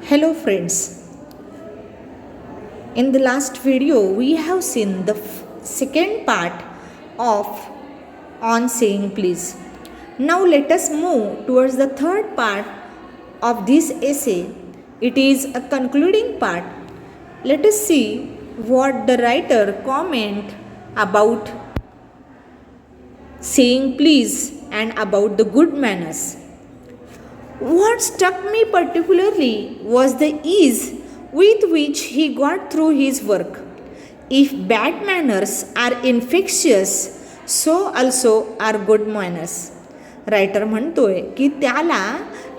Hello friends, in the last video we have seen the second part of on saying please. Now let us move towards the third part of this essay. It is a concluding part. Let us see what the writer comment about saying please and about the good manners. What struck me particularly was the ease with which he got through his work. If bad manners are infectious, so also are good manners. Writer म्हणतोय की त्याला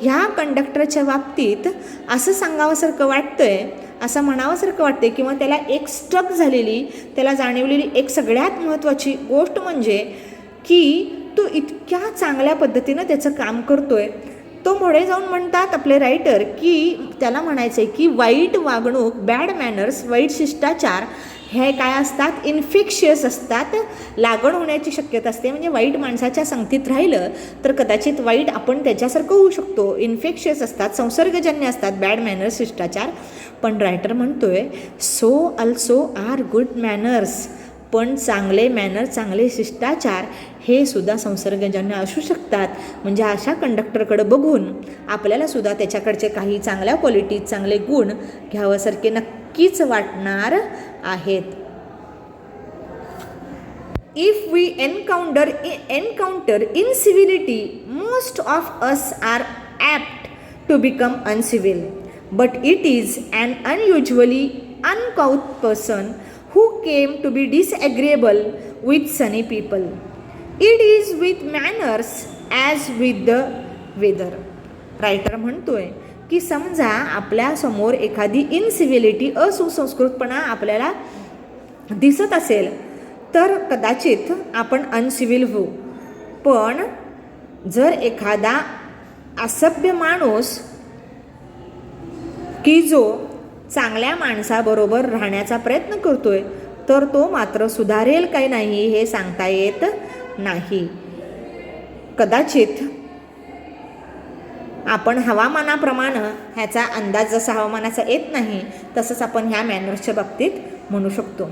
ह्या कंडक्टरच्या बाबतीत असं सांगावंसारखं वाटतंय, असं म्हणावंसारखं वाटतंय किंवा त्याला एक स्ट्रक झालेली, त्याला जाणवलेली एक सगळ्यात महत्त्वाची गोष्ट म्हणजे की तो इतक्या चांगल्या पद्धतीनं त्याचं काम करतोय. तो पुढे जाऊन म्हणतात आपले रायटर की त्याला म्हणायचं आहे की वाईट वागणूक, बॅड मॅनर्स, वाईट शिष्टाचार हे काय असतात, इन्फेक्शियस असतात, लागण होण्याची शक्यता असते. म्हणजे वाईट माणसाच्या संगतीत राहिलं तर कदाचित वाईट आपण त्याच्यासारखं होऊ शकतो. इन्फेक्शियस असतात, संसर्गजन्य असतात बॅड मॅनर्स, शिष्टाचार. पण रायटर म्हणतोय so also are good manners. पण चांगले मॅनर, चांगले शिष्टाचार हे सुद्धा संसर्गजन्य असू शकतात. म्हणजे अशा कंडक्टरकडे बघून आपल्यालासुद्धा त्याच्याकडचे काही चांगल्या क्वालिटीज, चांगले गुण घ्यावंसारखे नक्कीच वाटणार आहेत. If we encounter incivility, most of us are apt to become uncivil. But it is an unusually uncouth person who came to be disagreeable with sunny people. It is with manners as with the weather. Writer म्हणतोय की समजा आपल्या समोर एखादी इनसिव्हिलिटी, असुसंस्कृतपणा आपल्याला दिसत असेल तर कदाचित आपण अनसिव्हिल होऊ. पण जर एखादा असभ्य माणूस की जो चांगल्या माणसाबरोबर राहण्याचा प्रयत्न करतोय तर तो मात्र सुधारेल काही नाही हे सांगता येत नाही. कदाचित आपण हवामानाप्रमाणे ह्याचा अंदाज जसा हवामानाचा येत नाही तसंच आपण ह्या मॅनर्सच्या बाबतीत म्हणू शकतो.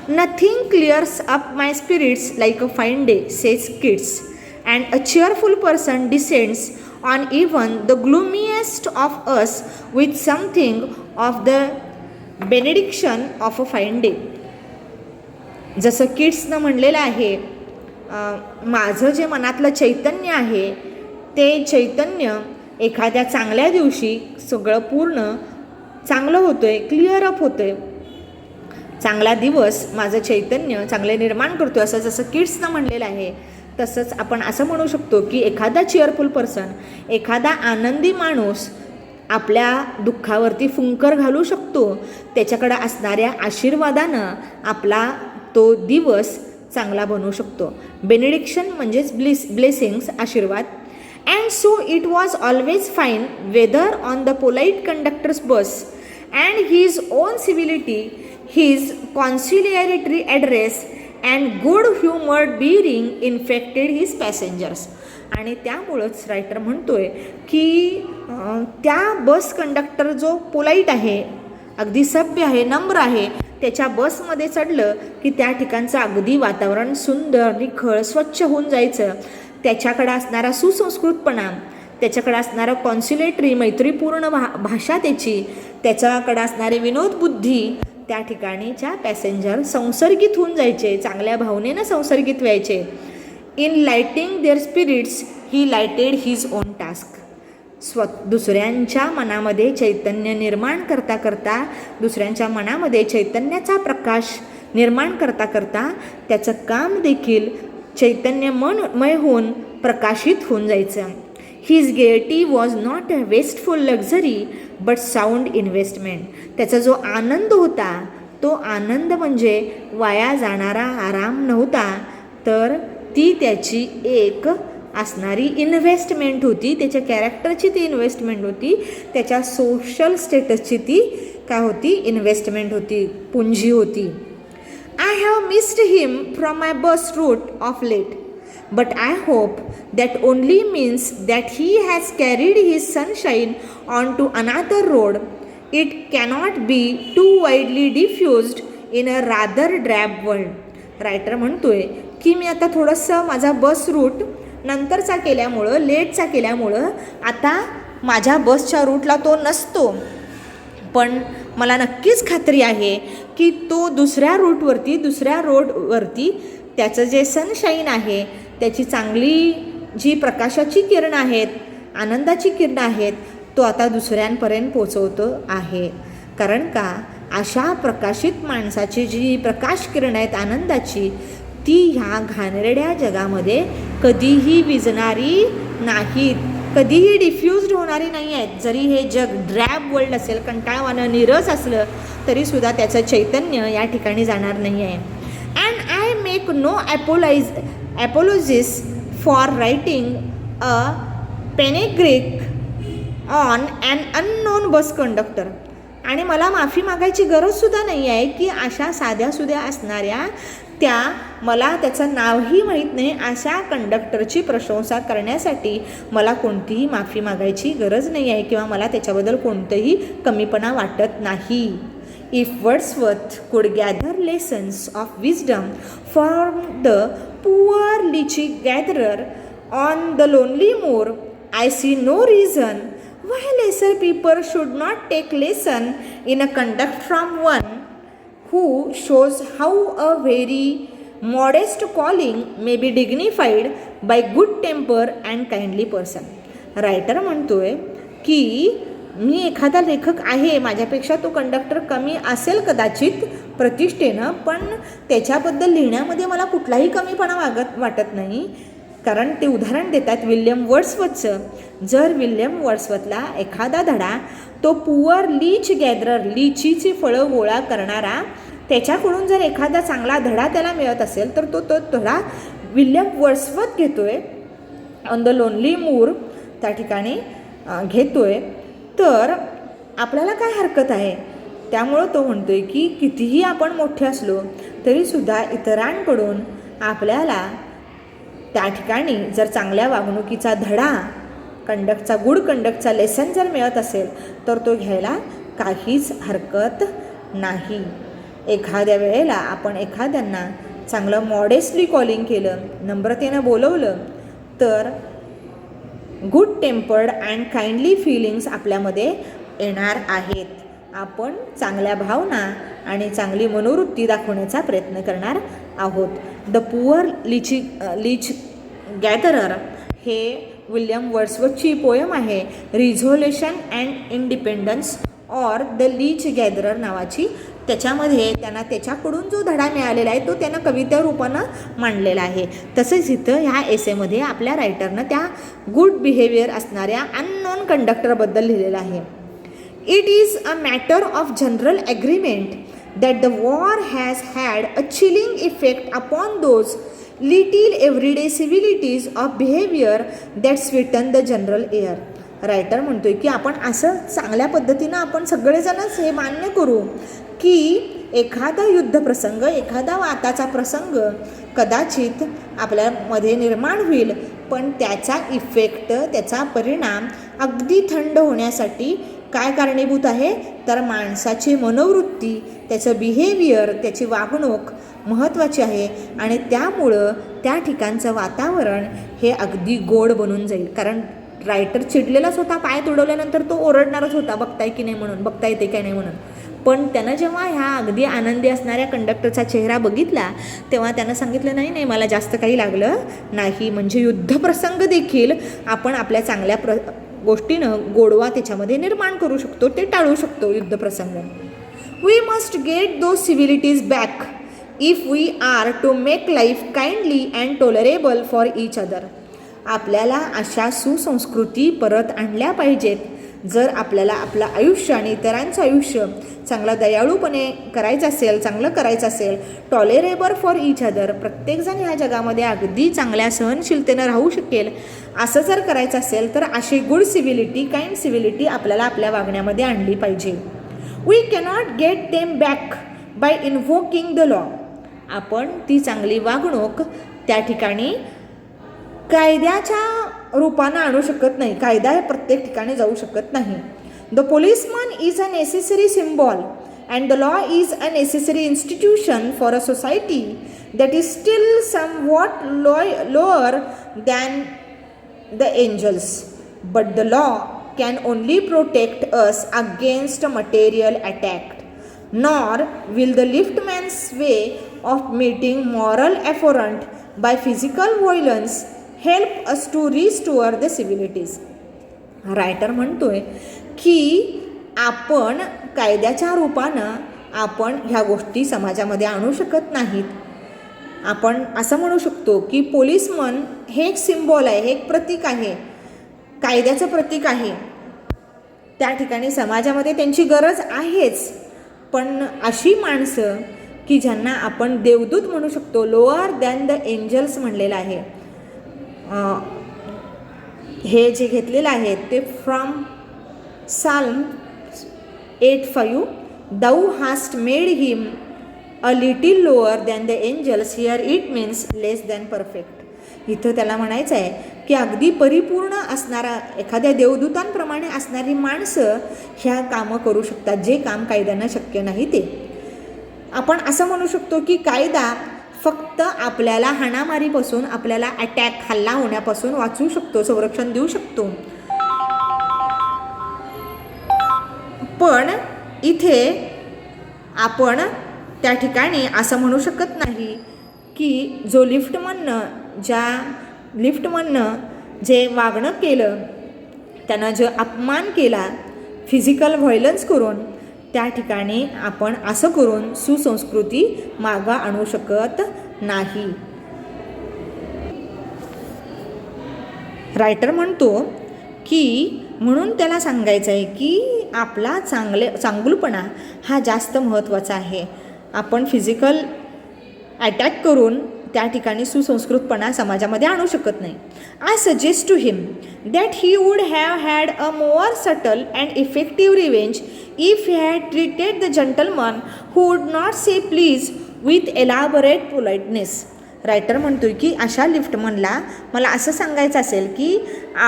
Nothing clears up my spirits like a fine day, says Keats, and a cheerful person descends on even the gloomiest of us with something of the benediction of a fine day. जसं किड्सनं म्हणलेलं आहे, माझं जे मनातलं चैतन्य आहे ते चैतन्य एखाद्या चांगल्या दिवशी सगळं पूर्ण चांगलं होतंय, क्लिअर अप होतंय. चांगला दिवस माझं चैतन्य चांगले निर्माण करतोय असं जसं किड्सनं म्हणलेलं आहे तसंच आपण असं म्हणू शकतो की एखादा चेअरफुल पर्सन, एखादा आनंदी माणूस आपल्या दुःखावरती फुंकर घालू शकतो. त्याच्याकडे असणाऱ्या आशीर्वादानं आपला तो दिवस चांगला बनवू शकतो. बेनेडिक्शन म्हणजेच ब्लेसिंग्स, आशीर्वाद. And so it was always fine weather on the polite conductor's bus and his own civility, his conciliatory address and good humoured bearing infected his passengers. आणि त्यामुळंच रायटर म्हणतोय की त्या बस कंडक्टर जो polite आहे, अगदी सभ्य आहे, नम्र आहे, त्याच्या बसमध्ये चढलं की त्या ठिकाणचं अगदी वातावरण सुंदर, निखळ, स्वच्छ होऊन जायचं. त्याच्याकडं असणारा सुसंस्कृतपणा, त्याच्याकडं असणारं कॉन्सिलेटरी, मैत्रीपूर्ण भाषा त्याच्याकडं असणारे विनोदबुद्धी, त्या ठिकाणीच्या पॅसेंजर संसर्गित होऊन जायचे, चांगल्या भावनेनं संसर्गित व्हायचे. In lighting their spirits he lighted his own task. दुसऱ्यांच्या मनामध्ये चैतन्य निर्माण करता करता, दुसऱ्यांच्या मनामध्ये चैतन्याचा प्रकाश निर्माण करता करता त्याचं काम देखील चैतन्यमय होऊन प्रकाशित होऊन जायचं. His gaiety was not a wasteful luxury but sound investment. त्याचा जो आनंद होता तो आनंद म्हणजे वाया जाणारा आराम नव्हता, तर ती त्याची एक असणारी इन्व्हेस्टमेंट होती. त्याच्या कॅरेक्टरची ती इन्व्हेस्टमेंट होती, त्याच्या सोशल स्टेटसची ती काय होती, इन्व्हेस्टमेंट होती, पुंजी होती. I have missed him from my bus route of late. but I hope that only means that he has carried his sunshine onto another road. It cannot be too widely diffused in a rather drab world. Writer म्हणतोय की मी आता थोडंसं माझा bus route नंतरचा केल्यामुळं लेटचा केल्यामुळं आता माझ्या बसच्या रूटला तो नसतो, पण मला नक्कीच खात्री आहे की तो दुसऱ्या रोडवरती त्याचं जे सनशाईन आहे, त्याची चांगली जी प्रकाशाची किरणं आहेत, आनंदाची किरणं आहेत, तो आता दुसऱ्यांपर्यंत पोचवतो आहे. कारण का, अशा प्रकाशित माणसाची जी प्रकाश किरणं आहेत आनंदाची, ती ह्या घाणेरड्या जगामध्ये कधीही विझणारी नाहीत, कधीही डिफ्यूज्ड होणारी नाही आहेत. जरी हे जग ड्रॅब वर्ल्ड असेल, कंटाळवाणं निरस असलं, तरीसुद्धा त्याचं चैतन्य या ठिकाणी जाणार नाही आहे. And I make no apologies for writing a panegyric on an unknown bus conductor. आणि मला माफी मागायची गरजसुद्धा नाही आहे की अशा साध्यासुध्या असणाऱ्या मला त्याचं नावही माहीत नाही अशा कंडक्टरची प्रशंसा करण्यासाठी मला कोणतीही माफी मागायची गरज नाही आहे किंवा मला त्याच्याबद्दल कोणतंही कमीपणा वाटत नाही. If Wordsworth could gather lessons of wisdom from the poor leech gatherer on the lonely moor, I see no reason why lesser people should not take lesson in a conduct from one who shows how a very modest calling may be dignified by good temper and kindly person. Writer म्हणतोय की मी एखादा लेखक आहे, माझ्यापेक्षा तो conductor कमी असेल कदाचित प्रतिष्ठेनं, पण त्याच्याबद्दल लिहिण्यामध्ये मला कुठलाही कमीपणा वाटत नाही. कारण ते उदाहरण देतात विल्यम वर्ड्सवर्थचं. जर विल्यम वर्ड्सवर्थला एखादा धडा तो पुअर लीच गॅदरर, लिचीची फळं गोळा करणारा, त्याच्याकडून जर एखादा चांगला धडा त्याला मिळत असेल तर तो धडा विल्यम वर्ड्सवर्थ घेतोय ऑन द लोनली मूर त्या ठिकाणी घेतोय, तर आपल्याला काय हरकत आहे. त्यामुळं तो म्हणतोय की कितीही आपण मोठे असलो तरीसुद्धा इतरांकडून आपल्याला त्या ठिकाणी जर चांगल्या वागणुकीचा धडा, गुड कंडक्टचा लेसन जर मिळत असेल तर तो घ्यायला काहीच हरकत नाही. एखाद्या वेळेला आपण एखाद्यांना चांगलं मॉडेस्टली कॉलिंग केलं, नम्रतेनं बोलवलं, तर good tempered and kindly feelings आपल्यामध्ये येणार आहेत. आपण चांगल्या भावना आणि चांगली मनोवृत्ती दाखवण्याचा प्रयत्न करणार आहोत. द पुअर लीच गॅदरर हे विल्यम वर्ड्सवर्थची पोयम आहे. Resolution and independence or the leech gatherer नावाची. त्याच्यामध्ये त्यांना त्याच्याकडून जो धडा मिळालेला आहे तो त्यानं कविता रूपानं मांडलेला आहे. तसंच इथं ह्या एसेमध्ये आपल्या रायटरनं त्या गुड बिहेवियर असणाऱ्या अननोन कंडक्टरबद्दल लिहिलेलं आहे. It is a matter of general agreement that the war has had a chilling effect upon those little everyday civilities of behavior that sweeten the general air. Writer म्हणतोय की आपण असं चांगल्या पद्धतीनं आपण सगळेजणच हे मान्य करू की एखादा युद्धप्रसंग, एखादा वाताचा प्रसंग कदाचित आपल्यामध्ये निर्माण होईल, पण त्याचा इफेक्ट, त्याचा परिणाम अगदी थंड होण्यासाठी काय कारणीभूत आहे, तर माणसाची मनोवृत्ती, त्याचं बिहेवियर, त्याची वागणूक महत्त्वाची आहे. आणि त्यामुळं त्या ठिकाणचं वातावरण हे अगदी गोड बनून जाईल. कारण रायटर चिडलेलाच होता, पाय तुडवल्यानंतर तो ओरडणारच होता, बघताय की नाही म्हणून, बघता येते की नाही म्हणून. पण त्यानं जेव्हा ह्या अगदी आनंदी असणाऱ्या कंडक्टरचा चेहरा बघितला तेव्हा त्यानं सांगितलं नाही मला जास्त काही लागलं नाही. म्हणजे युद्धप्रसंग देखील आपण आपल्या चांगल्या गोष्टीनं गोडवा त्याच्यामध्ये निर्माण करू शकतो, ते टाळू शकतो युद्धप्रसंग. We must get those civilities back if we are to make life kindly and tolerable for each other. आपल्याला अशा सुसंस्कृती परत आणल्या पाहिजेत जर आपल्याला आपलं आयुष्य आणि इतरांचं आयुष्य चांगला दयाळूपणे करायचं असेल, चांगलं करायचं असेल, टॉलरेबल फॉर इच अदर, प्रत्येकजण ह्या जगामध्ये अगदी चांगल्या सहनशीलतेनं राहू शकेल असं जर करायचं असेल तर अशी गुड सिव्हिलिटी, काइंड सिव्हिलिटी आपल्याला आपल्या वागण्यामध्ये आणली पाहिजे. We cannot get them back by invoking the law. आपण ती चांगली वागणूक त्या ठिकाणी कायद्याच्या रूपानं आणू शकत नाही. कायदा हे प्रत्येक ठिकाणी जाऊ शकत नाही. The policeman is a necessary symbol and the law is a necessary institution for a society that is still somewhat lower than the angels. But the law can only protect us against material attack. Nor will the liftman's way of meeting moral affront by physical violence help us to restore the civilities. Writer म्हणतोय की आपण कायद्याच्या रूपानं आपण ह्या गोष्टी समाजामध्ये आणू शकत नाहीत. आपण असं म्हणू शकतो की पोलिसमन हे एक सिम्बॉल आहे, हे एक प्रतीक आहे, कायद्याचं प्रतीक आहे. त्या ठिकाणी समाजामध्ये त्यांची गरज आहेच. पण अशी माणसं की ज्यांना आपण देवदूत म्हणू शकतो, लोअर दॅन द एंजल्स म्हणलेलं आहे. हे जे घेतलेलं आहे ते from psalm 8:5. Thou hast made him a little lower than the angels. Here it means less than perfect. इथं त्याला म्हणायचं आहे की अगदी परिपूर्ण असणारा, एखाद्या देवदूतांप्रमाणे असणारी माणसं ह्या कामं करू शकतात, जे काम कायद्यानं शक्य नाही ते. आपण असं म्हणू शकतो की कायदा फक्त आपल्याला हाणामारीपासून, आपल्याला हल्ला होण्यापासून वाचवू शकतो, संरक्षण देऊ शकतो. पण इथे आपण त्या ठिकाणी असं म्हणू शकत नाही की जो लिफ्टमननं जे वागणं केलं, त्यानं जो अपमान केला फिजिकल व्हायलन्स करून, त्या ठिकाणी आपण असं करून सुसंस्कृती मागं आणू शकत नाही. रायटर म्हणतो की म्हणून त्याला सांगायचं आहे की आपला चांगुलपणा हा जास्त महत्त्वाचा आहे. आपण फिजिकल अटॅक करून त्या ठिकाणी सुसंस्कृतपणा समाजामध्ये आणू शकत नाही. I suggest to him that he would have had a more subtle and effective revenge if he had treated the gentleman who would not say please with elaborate politeness. Writer म्हणतोय की अशा लिफ्टमनला मला असं सांगायचं असेल की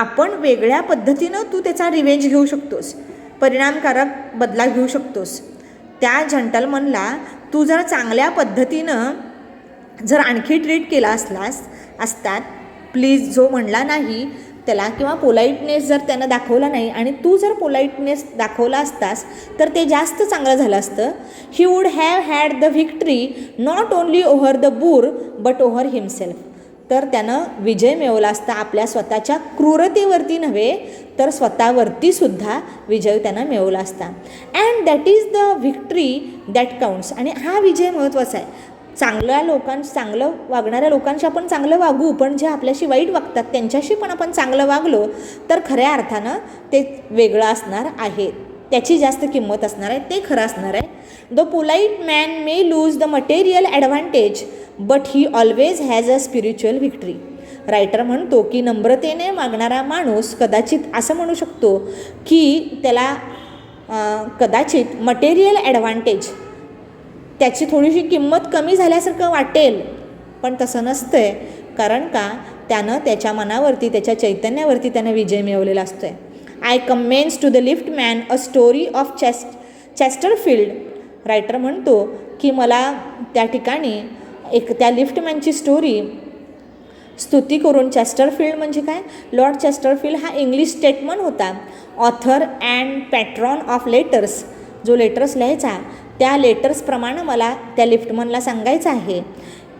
आपण वेगळ्या पद्धतीनं तू त्याचा रिवेंज घेऊ शकतोस, परिणामकारक बदला घेऊ शकतोस. त्या जंटलमनला तू जर चांगल्या पद्धतीनं जर आणखी ट्रीट केला असतात, प्लीज जो म्हणला नाही त्याला, किंवा पोलाइटनेस जर त्यानं दाखवला नाही आणि तू जर पोलाइटनेस दाखवला असतास तर ते जास्त चांगलं झालं असतं. He would have had the victory not only over the boor but over himself. तर त्यानं विजय मिळवला असता, आपल्या स्वतःच्या क्रूरतेवरती नव्हे तर स्वतःवरती सुद्धा विजय त्यानं मिळवला असता. And that is the victory that counts. आणि हा विजय महत्त्वाचा आहे. चांगलं वागणाऱ्या लोकांशी आपण चांगलं वागू, पण जे आपल्याशी वाईट वागतात त्यांच्याशी पण आपण चांगलं वागलो तर खऱ्या अर्थानं ते वेगळं असणार आहे, त्याची जास्त किंमत असणार आहे, ते खरं असणार आहे. The polite man may lose the material advantage but he always has a spiritual victory. Writer म्हणतो की नम्रतेने वागणारा माणूस कदाचित असं म्हणू शकतो की त्याला कदाचित मटेरियल ॲडव्हान्टेज, त्याची थोडीशी किंमत कमी झाल्यासारखं वाटेल, पण तसं नसतं आहे. कारण का, त्यानं त्याच्या मनावरती, त्याच्या चैतन्यावरती त्यानं विजय मिळवलेला असतो आहे. I commends to the liftman a story of Chesterfield. Writer म्हणतो की मला त्या ठिकाणी त्या लिफ्टमॅनची स्टोरी स्तुती करून, चेस्टरफील्ड म्हणजे काय, लॉर्ड चेस्टरफील्ड हा इंग्लिश स्टेटमन होता, author and patron of letters. जो लेटर्स लिहायचा त्या लेटर्सप्रमाणे मला त्या लिफ्टमनला सांगायचं आहे.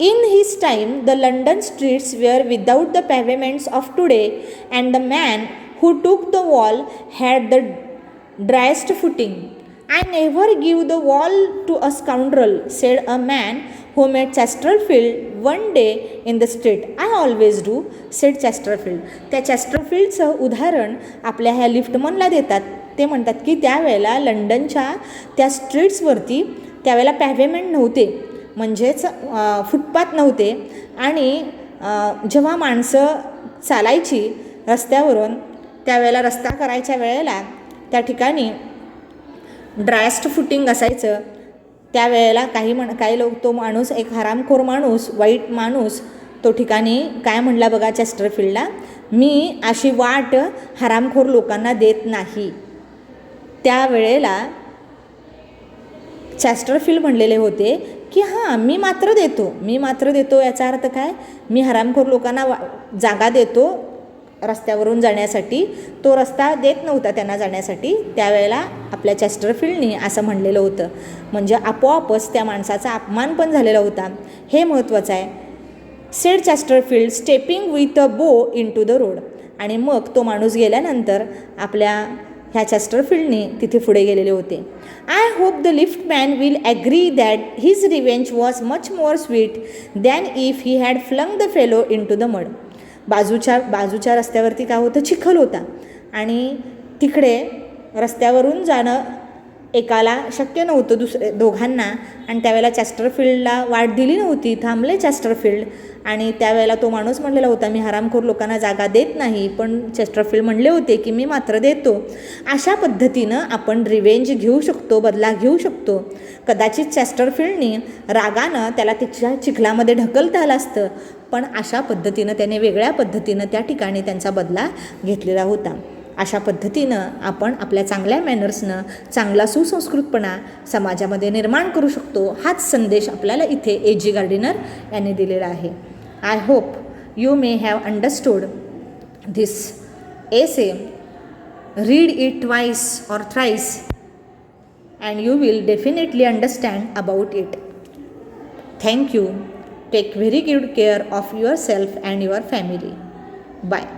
In his time the London streets were without the pavements of today and the man who took the wall had the driest footing. I never give the wall to a scoundrel, said a man who met Chesterfield one day in the street. I always do, said Chesterfield. त्या चेस्टरफील्डचं उदाहरण आपल्या ह्या लिफ्टमनला देतात. ते म्हणतात की त्यावेळेला लंडनच्या त्या स्ट्रीट्सवरती त्यावेळेला पॅव्हमेंट नव्हते, म्हणजेच फुटपाथ नव्हते. आणि जेव्हा माणसं चालायची रस्त्यावरून त्यावेळेला रस्ता करायच्या वेळेला त्या ठिकाणी ड्रायस्ट फुटिंग असायचं. त्यावेळेला काही लोक, तो माणूस एक हरामखोर माणूस, वाईट माणूस, तो ठिकाणी काय म्हणला बघा चेस्टरफील्डला, मी अशी वाट हरामखोर लोकांना देत नाही. त्यावेळेला चेस्टरफील्ड म्हणलेले होते की हां मी मात्र देतो याचा अर्थ काय, मी हरामखोर लोकांना जागा देतो रस्त्यावरून जाण्यासाठी. तो रस्ता देत नव्हता त्यांना जाण्यासाठी. त्यावेळेला आपल्या चेस्टरफील्डनी असं म्हणलेलं होतं. म्हणजे आपोआपच त्या माणसाचा अपमान पण झालेला होता. हे महत्त्वाचं आहे. Sed Chesterfield stepping with a बो इन टू द रोड. आणि मग तो माणूस गेल्यानंतर आपल्या ह्या चेस्टरफील्डने तिथे पुढे गेलेले होते. I hope the lift man will agree that his revenge was much more sweet than if he had flung the fellow into the mud. बाजूच्या रस्त्यावरती काय होतं, चिखल होता आणि तिकडे रस्त्यावरून जाणं एकाला शक्य नव्हतं दोघांना. आणि त्यावेळेला चेस्टरफील्डला वाट दिली नव्हती. थांबले चेस्टरफील्ड आणि त्यावेळेला तो माणूस म्हणलेला होता मी हरामखोर लोकांना जागा देत नाही. पण चेस्टरफील्ड म्हणले होते की मी मात्र देतो. अशा पद्धतीनं आपण रिवेंज घेऊ शकतो, बदला घेऊ शकतो. कदाचित चेस्टरफील्डनी रागानं त्याला तिच्या चिखलामध्ये ढकलता आलं असतं, पण अशा पद्धतीनं त्याने वेगळ्या पद्धतीनं त्या ठिकाणी त्यांचा बदला घेतलेला होता. अशा पद्धतीनं आपण आपल्या चांगल्या मॅनर्सनं चांगला सुसंस्कृतपणा समाजामध्ये निर्माण करू शकतो. हाच संदेश आपल्याला इथे A.G. गार्डिनर यांनी दिलेला आहे. I hope you may have understood this essay. Read it twice और thrice and you will definitely understand about it. Thank you. Take very good care of yourself and your family. Bye.